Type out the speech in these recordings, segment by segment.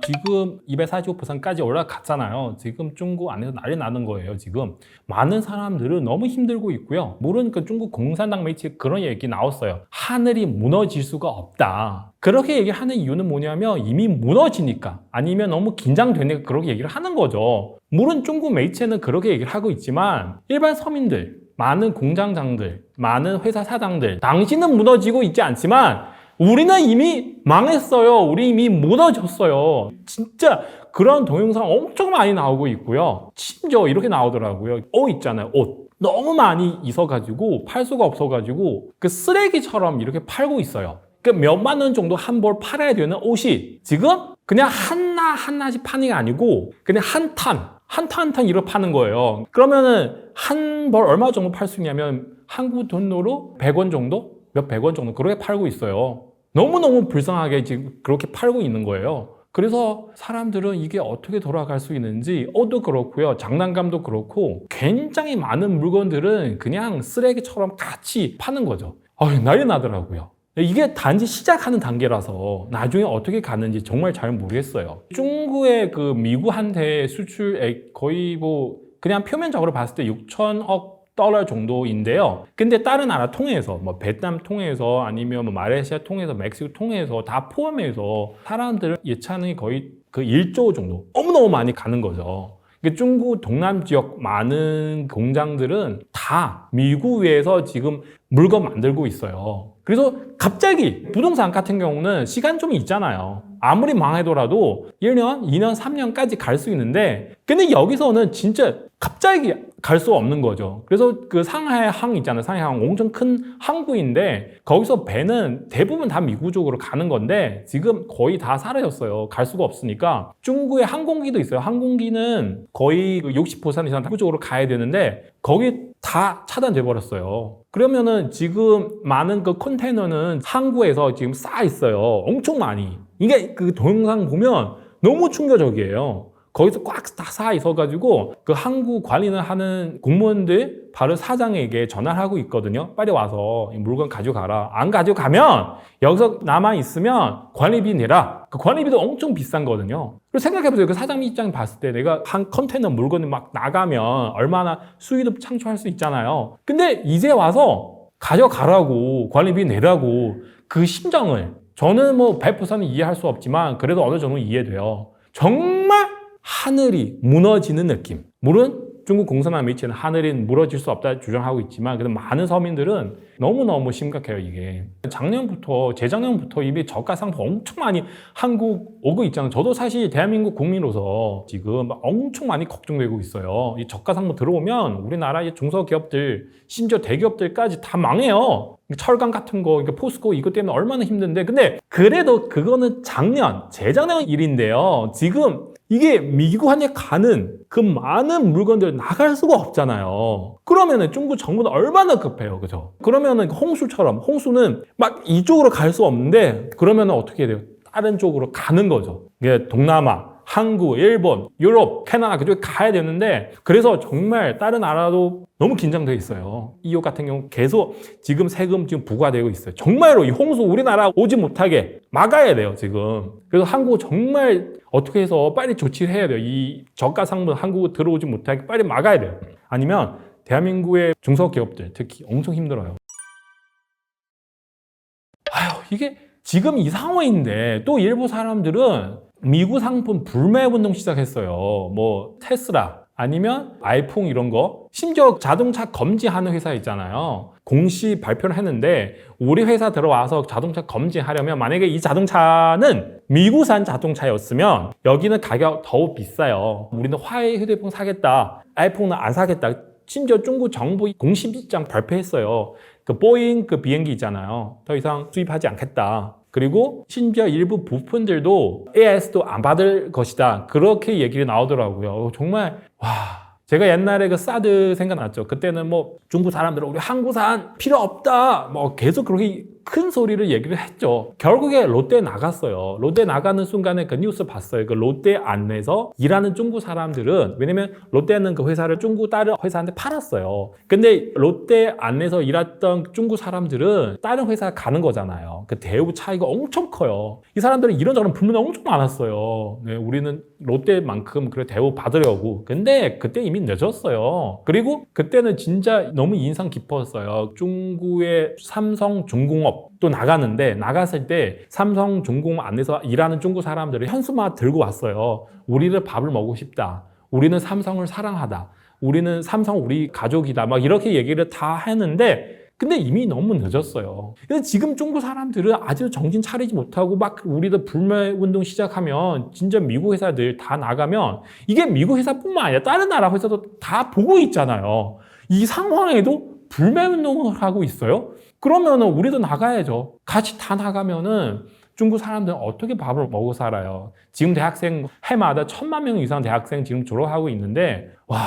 지금 245%까지 올라갔잖아요. 지금 중국 안에서 난리 나는 거예요. 지금 많은 사람들은 너무 힘들고 있고요. 물론 그 중국 공산당 매체에 그런 얘기 나왔어요. 하늘이 무너질 수가 없다. 그렇게 얘기하는 이유는 뭐냐면 이미 무너지니까, 아니면 너무 긴장되니까 그렇게 얘기를 하는 거죠. 물론 중국 매체는 그렇게 얘기를 하고 있지만 일반 서민들, 많은 공장장들, 많은 회사 사장들, 당신은 무너지고 있지 않지만 우리는 이미 망했어요. 우리 이미 무너졌어요. 진짜 그런 동영상 엄청 많이 나오고 있고요. 심지어 이렇게 나오더라고요. 옷 있잖아요. 옷. 너무 많이 있어가지고 팔 수가 없어가지고 그 쓰레기처럼 이렇게 팔고 있어요. 그 몇만 원 정도 한 벌 팔아야 되는 옷이 지금 그냥 하나씩 파는 게 아니고 그냥 한 탄 이렇게 파는 거예요. 그러면은 한 벌 얼마 정도 팔 수 있냐면 한국 돈으로 100원 정도? 몇백 원 정도 그렇게 팔고 있어요. 너무너무 불쌍하게 지금 그렇게 팔고 있는 거예요. 그래서 사람들은 이게 어떻게 돌아갈 수 있는지, 옷도 그렇고요, 장난감도 그렇고 굉장히 많은 물건들은 그냥 쓰레기처럼 같이 파는 거죠. 난리 나더라고요. 이게 단지 시작하는 단계라서 나중에 어떻게 가는지 정말 잘 모르겠어요. 중국의 그 미국한테 수출액 거의 뭐 그냥 표면적으로 봤을 때 6천억 달러 정도인데요. 근데 다른 나라 통해서, 뭐 베트남 통해서, 아니면 뭐 말레이시아 통해서, 멕시코 통해서 다 포함해서 사람들 예산이 거의 그 1조 정도 너무너무 많이 가는 거죠. 중국 동남 지역 많은 공장들은 다 미국 위에서 지금 물건 만들고 있어요. 그래서 갑자기 부동산 같은 경우는 시간 좀 있잖아요. 아무리 망해더라도 1년, 2년, 3년까지 갈 수 있는데, 근데 여기서는 진짜 갑자기 갈 수 없는 거죠. 그래서 그 상하이항 있잖아요. 상하이항 엄청 큰 항구인데 거기서 배는 대부분 다 미국 쪽으로 가는 건데 지금 거의 다 사라졌어요. 갈 수가 없으니까. 중국에 항공기도 있어요. 항공기는 거의 60% 이상 미국 쪽으로 가야 되는데 거기 다 차단돼 버렸어요. 그러면은 지금 많은 그 컨테이너는 항구에서 지금 쌓여 있어요. 엄청 많이. 이게 그 동영상 보면 너무 충격적이에요. 거기서 꽉 다 쌓여 있어가지고 그 항구 관리를 하는 공무원들 바로 사장에게 전화를 하고 있거든요. 빨리 와서 이 물건 가져가라. 안 가져가면 여기서 남아 있으면 관리비 내라. 그 관리비도 엄청 비싼 거거든요. 그리고 생각해보세요. 그 사장 입장 봤을 때 내가 한 컨테이너 물건이 막 나가면 얼마나 수익도 창출할 수 있잖아요. 근데 이제 와서 가져가라고, 관리비 내라고, 그 심정을 저는 뭐 100% 이해할 수 없지만 그래도 어느 정도 이해돼요. 정말 하늘이 무너지는 느낌. 물론 중국 공산당 매체는 하늘이 무너질 수 없다 주장하고 있지만 그래도 많은 서민들은 너무너무 심각해요. 이게 재작년부터 이미 저가 상품 엄청 많이 한국 오고 있잖아요. 저도 사실 대한민국 국민으로서 지금 엄청 많이 걱정되고 있어요. 이 저가 상품 들어오면 우리나라의 중소기업들, 심지어 대기업들까지 다 망해요. 철강 같은 거, 포스코 이것 때문에 얼마나 힘든데, 근데 그래도 그거는 재작년 일인데요. 지금 이게 미국한테 가는 그 많은 물건들 나갈 수가 없잖아요. 그러면은 중국 정부는 얼마나 급해요. 그죠? 그러면은 홍수는 막 이쪽으로 갈 수 없는데, 그러면은 어떻게 돼요? 다른 쪽으로 가는 거죠. 이게 동남아, 한국, 일본, 유럽, 캐나다 그쪽에 가야 되는데, 그래서 정말 다른 나라도 너무 긴장돼 있어요. 이웃 같은 경우 계속 지금 세금 지금 부과되고 있어요. 정말로 이 홍수 우리나라 오지 못하게 막아야 돼요, 지금. 그래서 한국 정말 어떻게 해서 빨리 조치를 해야 돼요. 이 저가 상품 한국 들어오지 못하게 빨리 막아야 돼요. 아니면 대한민국의 중소기업들 특히 엄청 힘들어요. 이게 지금 이 상황인데 또 일부 사람들은 미국 상품 불매운동 시작했어요. 뭐 테슬라 아니면 아이폰 이런 거, 심지어 자동차 검지하는 회사 있잖아요. 공시 발표를 했는데 우리 회사 들어와서 자동차 검지하려면 만약에 이 자동차는 미국산 자동차였으면 여기는 가격 더 비싸요. 우리는 화웨이 휴대폰 사겠다, 아이폰은 안 사겠다. 심지어 중국 정부 공식 입장 발표했어요. 그 보잉 그 비행기 있잖아요. 더 이상 수입하지 않겠다. 그리고 심지어 일부 부품들도 AS도 안 받을 것이다. 그렇게 얘기가 나오더라고요. 정말 제가 옛날에 그 사드 생각났죠. 그때는 뭐 중국 사람들은 우리 한국산 필요 없다. 뭐 계속 그렇게 큰 소리를 얘기를 했죠. 결국에 롯데 나갔어요. 롯데 나가는 순간에 그 뉴스 봤어요. 그 롯데 안에서 일하는 중국 사람들은, 왜냐면 롯데는 그 회사를 중국 다른 회사한테 팔았어요. 근데 롯데 안에서 일했던 중국 사람들은 다른 회사 가는 거잖아요. 그 대우 차이가 엄청 커요. 이 사람들은 이런저런 불만이 엄청 많았어요. 네, 우리는 롯데만큼 그래 대우 받으려고. 근데 그때 이미 늦었어요. 그리고 그때는 진짜 너무 인상 깊었어요. 중국의 삼성중공업 또 나가는데, 나갔을 때 삼성중공업 안에서 일하는 중국 사람들이 현수막 들고 왔어요. 우리를 밥을 먹고 싶다. 우리는 삼성을 사랑하다. 우리는 삼성 우리 가족이다. 막 이렇게 얘기를 다 했는데, 근데 이미 너무 늦었어요. 그래서 지금 중국 사람들은 아직 정신 차리지 못하고 막 우리도 불매운동 시작하면 진짜 미국 회사들 다 나가면, 이게 미국 회사뿐만 아니라 다른 나라 회사도 다 보고 있잖아요. 이 상황에도 불매운동을 하고 있어요? 그러면 우리도 나가야죠. 같이 다 나가면은 중국 사람들은 어떻게 밥을 먹고 살아요? 지금 대학생 해마다 1,000만 명 이상 대학생 지금 졸업하고 있는데, 와,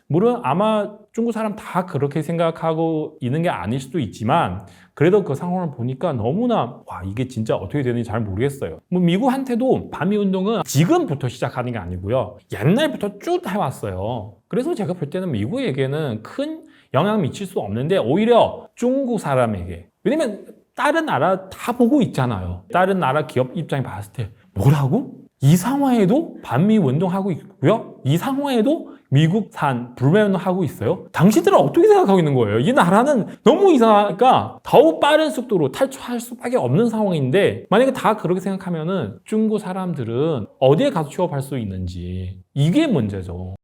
물론 아마 중국 사람 다 그렇게 생각하고 있는 게 아닐 수도 있지만, 그래도 그 상황을 보니까 너무나 와, 이게 진짜 어떻게 되는지 잘 모르겠어요. 뭐 미국한테도 반미 운동은 지금부터 시작하는 게 아니고요, 옛날부터 쭉 해왔어요. 그래서 제가 볼 때는 미국에게는 큰 영향 미칠 수 없는데, 오히려 중국 사람에게, 왜냐면 다른 나라 다 보고 있잖아요. 다른 나라 기업 입장에 봤을 때 뭐라고? 이 상황에도 반미 운동하고 있고요, 이 상황에도 미국산 불매운동 하고 있어요? 당신들은 어떻게 생각하고 있는 거예요? 이 나라는 너무 이상하니까 더욱 빠른 속도로 탈출할 수밖에 없는 상황인데, 만약에 다 그렇게 생각하면은 중국 사람들은 어디에 가서 취업할 수 있는지, 이게 문제죠.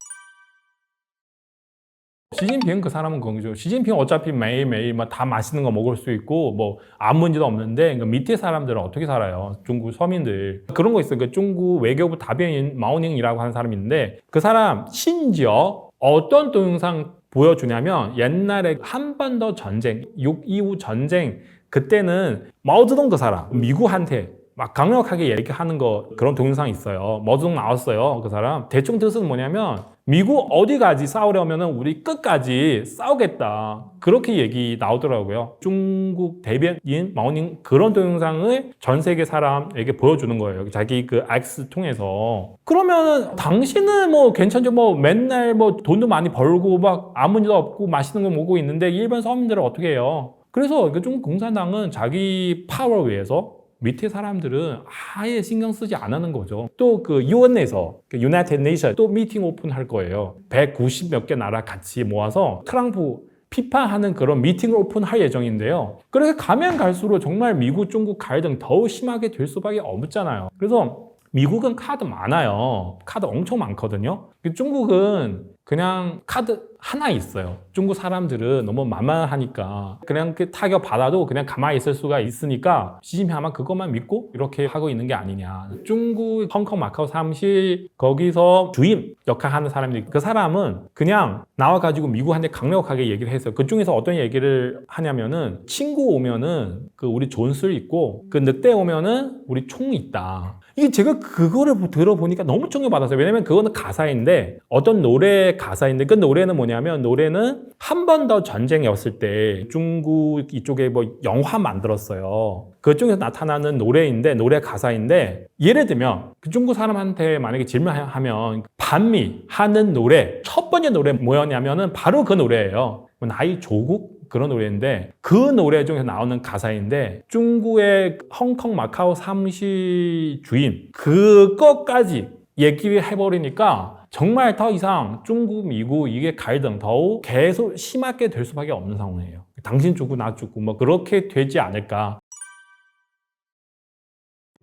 시진핑 그 사람은 그거죠. 시진핑 어차피 매일매일 다 맛있는 거 먹을 수 있고 뭐 아무 문제도 없는데, 그 밑에 사람들은 어떻게 살아요? 중국 서민들. 그런 거 있어요. 그 중국 외교부 다변인 마오닝이라고 하는 사람이 있는데, 그 사람 심지어 어떤 동영상 보여주냐면, 옛날에 한 번 더 전쟁, 6.25 전쟁, 그때는 마오쩌둥 그 사람 미국한테 막 강력하게 얘기하는 거, 그런 동영상이 있어요. 마오쩌둥 나왔어요, 그 사람. 대충 뜻은 뭐냐면, 미국 어디까지 싸우려면 우리 끝까지 싸우겠다, 그렇게 얘기 나오더라고요. 중국 대변인 마오닝 그런 동영상을 전 세계 사람에게 보여주는 거예요, 자기 그 X 통해서. 그러면 당신은 뭐 괜찮죠, 뭐 맨날 뭐 돈도 많이 벌고 막 아무 문제도 없고 맛있는 거 먹고 있는데, 일반 서민들은 어떻게 해요? 그래서 중국 공산당은 자기 파워 위해서 밑에 사람들은 아예 신경 쓰지 않는 거죠. 또 그 유엔에서, 그 United Nations 또 미팅 오픈할 거예요. 190 몇 개 나라 같이 모아서 트럼프 비판하는 그런 미팅을 오픈할 예정인데요. 그렇게 가면 갈수록 정말 미국 중국 갈등 더욱 심하게 될 수밖에 없잖아요. 그래서 미국은 카드 많아요. 카드 엄청 많거든요. 중국은 그냥 카드 하나 있어요. 중국 사람들은 너무 만만하니까 그냥 그 타격 받아도 그냥 가만히 있을 수가 있으니까, 시진핑 아마 그것만 믿고 이렇게 하고 있는 게 아니냐. 중국 홍콩 마카오 사무실 거기서 주임 역할하는 사람들이, 그 사람은 그냥 나와가지고 미국한테 강력하게 얘기를 했어요. 그 중에서 어떤 얘기를 하냐면은, 친구 오면은 그 우리 존술 있고, 그 늑대 오면은 우리 총 있다. 이게 제가 그거를 들어보니까 너무 충격받았어요. 왜냐면 그거는 가사인데, 어떤 노래 가사인데, 그 노래는 뭐냐면, 노래는 한 번 더 전쟁이었을 때 중국 이쪽에 뭐 영화 만들었어요. 그쪽에서 나타나는 노래인데, 노래 가사인데, 예를 들면 그 중국 사람한테 만약에 질문하면 반미 하는 노래 첫 번째 노래 뭐였냐면은 바로 그 노래예요. 나의 조국? 그런 노래인데, 그 노래 중에서 나오는 가사인데, 중국의 홍콩 마카오 사무실 주임 그것까지 얘기를 해버리니까 정말 더 이상 중국 미국 이게 갈등 더욱 계속 심하게 될 수밖에 없는 상황이에요. 당신 죽고 나 죽고 뭐 그렇게 되지 않을까.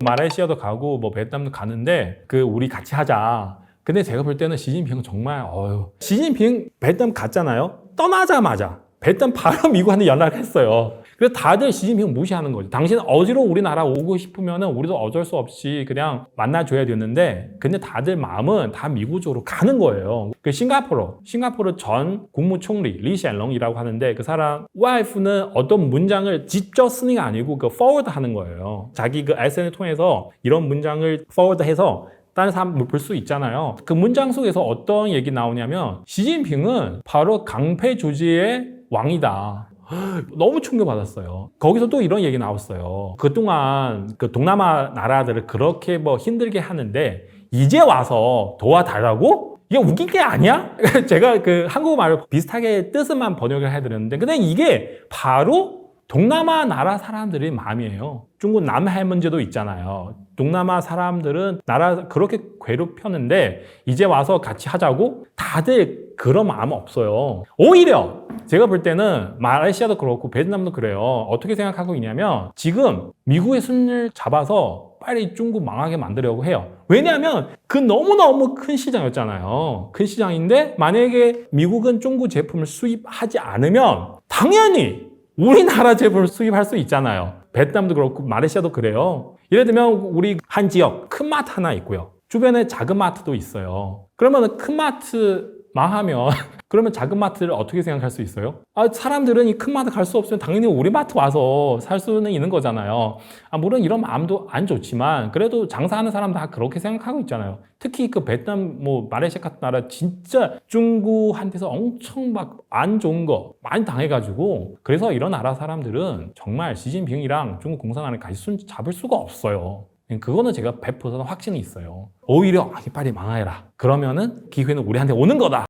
말레이시아도 가고 뭐 베트남도 가는데, 그 우리 같이 하자. 근데 제가 볼 때는 시진핑은 정말 시진핑 베트남 갔잖아요. 떠나자마자 베트남 바로 미국한테 연락했어요. 그래서 다들 시진핑 무시하는 거죠. 당신 어디로 우리나라 오고 싶으면 우리도 어쩔 수 없이 그냥 만나줘야 되는데, 근데 다들 마음은 다 미국 쪽으로 가는 거예요. 그 싱가포르 전 국무총리 리显龙이라고 하는데, 그 사람 와이프는 어떤 문장을 직접 쓰는 게 아니고 그 forward 하는 거예요. 자기 그 SNS 통해서 이런 문장을 forward 해서 다른 사람 볼 수 있잖아요. 그 문장 속에서 어떤 얘기 나오냐면, 시진핑은 바로 강패 조지의 왕이다. 너무 충격받았어요. 거기서 또 이런 얘기 나왔어요. 그동안 그 동남아 나라들을 그렇게 뭐 힘들게 하는데 이제 와서 도와달라고? 이게 웃긴 게 아니야? 제가 그 한국말을 비슷하게 뜻만 번역을 해드렸는데 근데 이게 바로 동남아 나라 사람들의 마음이에요. 중국 남해 문제도 있잖아요. 동남아 사람들은 나라 그렇게 괴롭혔는데 이제 와서 같이 하자고? 다들 그런 마음 없어요. 오히려 제가 볼 때는 말레이시아도 그렇고 베트남도 그래요. 어떻게 생각하고 있냐면 지금 미국의 손을 잡아서 빨리 중국 망하게 만들려고 해요. 왜냐하면 그 너무너무 큰 시장이었잖아요. 큰 시장인데 만약에 미국은 중국 제품을 수입하지 않으면 당연히 우리나라 제품을 수입할 수 있잖아요. 베트남도 그렇고 말레이시아도 그래요. 예를 들면 우리 한 지역 큰 마트 하나 있고요. 주변에 작은 마트도 있어요. 그러면 큰 마트 망하면 그러면 작은 마트를 어떻게 생각할 수 있어요? 사람들은 이 큰 마트 갈 수 없으면 당연히 우리 마트 와서 살 수는 있는 거잖아요. 물론 이런 마음도 안 좋지만 그래도 장사하는 사람 다 그렇게 생각하고 있잖아요. 특히 그 베트남, 말레이시아 같은 나라 진짜 중국한테서 엄청 막 안 좋은 거 많이 당해가지고 그래서 이런 나라 사람들은 정말 시진핑이랑 중국 공산당을 같이 손 잡을 수가 없어요. 그거는 제가 100% 확신이 있어요. 오히려 빨리 망해라. 그러면은 기회는 우리한테 오는 거다.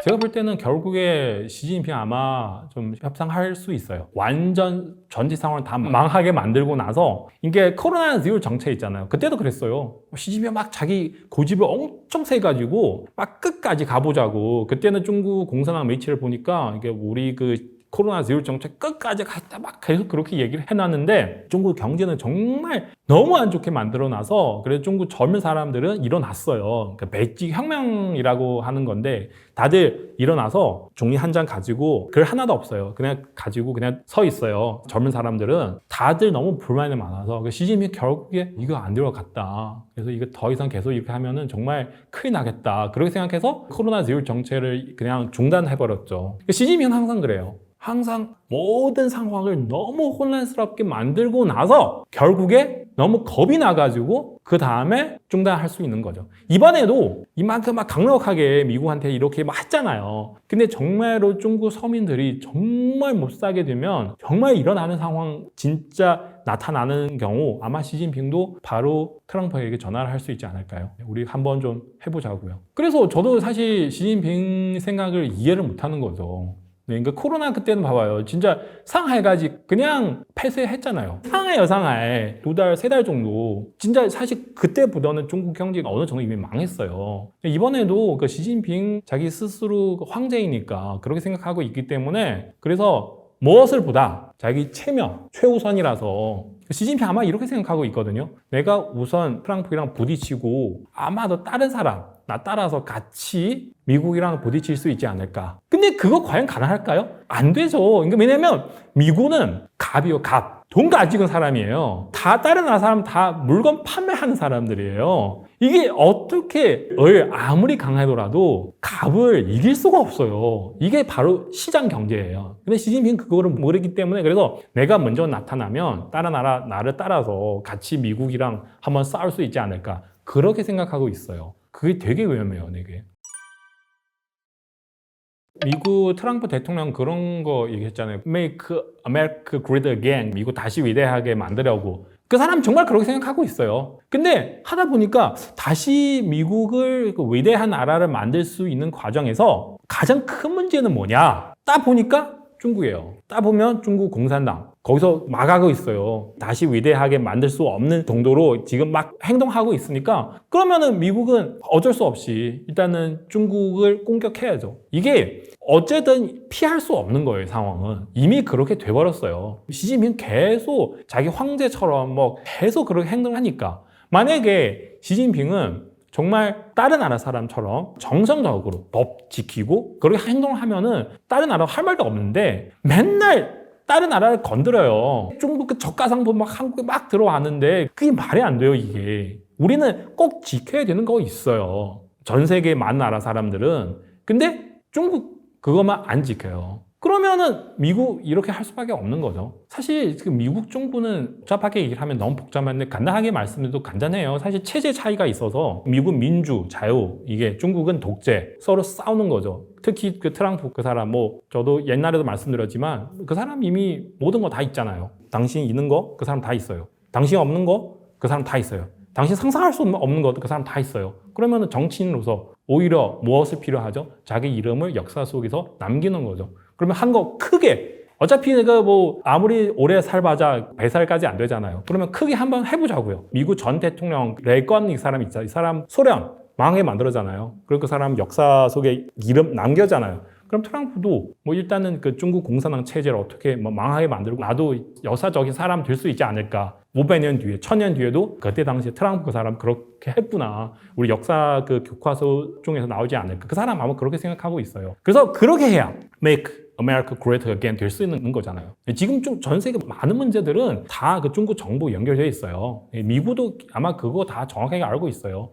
제가 볼 때는 결국에 시진핑 아마 좀 협상할 수 있어요. 완전 전체 상황을 다 망하게 만들고 나서 이게 코로나 제로 정책 있잖아요. 그때도 그랬어요. 시진핑 막 자기 고집을 엄청 세가지고 막 끝까지 가보자고. 그때는 중국 공산당 매체를 보니까 이게 우리 그 코로나 제로 정책 끝까지 갔다 막 계속 그렇게 얘기를 해놨는데 중국 경제는 정말 너무 안 좋게 만들어놔서 그래서 중국 젊은 사람들은 일어났어요. 그러니까 배지 혁명이라고 하는 건데 다들 일어나서 종이 한 장 가지고 글 하나도 없어요. 그냥 가지고 그냥 서 있어요. 젊은 사람들은 다들 너무 불만이 많아서 시진핑이 결국에 이거 안 들어갔다. 그래서 이거 더 이상 계속 이렇게 하면은 정말 큰일 나겠다. 그렇게 생각해서 코로나 제로 정책을 그냥 중단해버렸죠. 시진핑은 항상 그래요. 항상 모든 상황을 너무 혼란스럽게 만들고 나서 결국에 너무 겁이 나가지고 그 다음에 중단할 수 있는 거죠. 이번에도 이만큼 막 강력하게 미국한테 이렇게 막 했잖아요. 근데 정말로 중국 서민들이 정말 못 사게 되면 정말 일어나는 상황 진짜 나타나는 경우 아마 시진핑도 바로 트럼프에게 전화를 할 수 있지 않을까요? 우리 한번 좀 해보자고요. 그래서 저도 사실 시진핑 생각을 이해를 못하는 거죠. 네, 그러니까 코로나 그때는 봐봐요. 진짜 상하이까지 그냥 폐쇄했잖아요. 상하이요, 상하이. 2달, 3달 정도. 진짜 사실 그때보다는 중국 경제가 어느 정도 이미 망했어요. 이번에도 그 시진핑 자기 스스로 황제이니까 그렇게 생각하고 있기 때문에 그래서 무엇을 보다 자기 체면 최우선이라서 시진핑 아마 이렇게 생각하고 있거든요. 내가 우선 트럼프랑 부딪히고 아마도 다른 사람 나 따라서 같이 미국이랑 부딪힐 수 있지 않을까. 근데 그거 과연 가능할까요? 안 되죠. 그러니까 왜냐면 미국은 갑이요, 갑. 돈 가지고 사람이에요. 다 다른 나라 사람 다 물건 판매하는 사람들이에요. 이게 어떻게 아무리 강하더라도 갑을 이길 수가 없어요. 이게 바로 시장 경제예요. 근데 시진핑 그거를 모르기 때문에 그래서 내가 먼저 나타나면 다른 나를 따라서 같이 미국이랑 한번 싸울 수 있지 않을까. 그렇게 생각하고 있어요. 그게 되게 위험해요, 이게. 미국 트럼프 대통령 그런 거 얘기했잖아요. Make America Great Again. 미국 다시 위대하게 만들려고. 그 사람 정말 그렇게 생각하고 있어요. 근데 하다 보니까 다시 미국을 위대한 나라를 만들 수 있는 과정에서 가장 큰 문제는 뭐냐? 딱 보니까 중국이에요. 딱 보면 중국 공산당. 거기서 막하고 있어요. 다시 위대하게 만들 수 없는 정도로 지금 막 행동하고 있으니까 그러면은 미국은 어쩔 수 없이 일단은 중국을 공격해야죠. 이게 어쨌든 피할 수 없는 거예요, 상황은. 이미 그렇게 돼버렸어요. 시진핑 계속 자기 황제처럼 계속 그렇게 행동하니까 만약에 시진핑은 정말 다른 나라 사람처럼 정상적으로 법 지키고 그렇게 행동을 하면은 다른 나라 할 말도 없는데 맨날 다른 나라를 건드려요. 중국 그 저가상품 막 한국에 막 들어왔는데 그게 말이 안 돼요, 이게. 우리는 꼭 지켜야 되는 거 있어요. 전 세계 많은 나라 사람들은. 근데 중국 그것만 안 지켜요. 그러면은 미국 이렇게 할 수밖에 없는 거죠. 사실 그 미국 정부는 복잡하게 얘기를 하면 너무 복잡한데 간단하게 말씀드려도 간단해요. 사실 체제 차이가 있어서 미국 민주, 자유, 이게 중국은 독재, 서로 싸우는 거죠. 특히 그 트럼프 그 사람 뭐 저도 옛날에도 말씀드렸지만 그 사람 이미 모든 거 다 있잖아요. 당신 있는 거 그 사람 다 있어요. 당신 없는 거 그 사람 다 있어요. 당신 상상할 수 없는 것 그 사람 다 있어요. 그러면 정치인으로서 오히려 무엇을 필요하죠? 자기 이름을 역사 속에서 남기는 거죠. 그러면 한 거 크게 어차피 내가 뭐 아무리 오래 살봐자 100살까지 안 되잖아요. 그러면 크게 한번 해보자고요. 미국 전 대통령 레건 이 사람 있잖아요. 이 사람 소련 망하게 만들었잖아요. 그리고 그 사람 역사 속에 이름 남겼잖아요. 그럼 트럼프도 뭐 일단은 그 중국 공산당 체제를 어떻게 뭐 망하게 만들고 나도 역사적인 사람 될 수 있지 않을까. 500년 뒤에, 1000년 뒤에도 그때 당시에 트럼프 그 사람 그렇게 했구나. 우리 역사 그 교과서 중에서 나오지 않을까. 그 사람 아마 그렇게 생각하고 있어요. 그래서 그렇게 해야 make America Great Again 될 수 있는 거잖아요. 지금 좀 전 세계 많은 문제들은 다 그 중국 정부 연결되어 있어요. 미국도 아마 그거 다 정확하게 알고 있어요.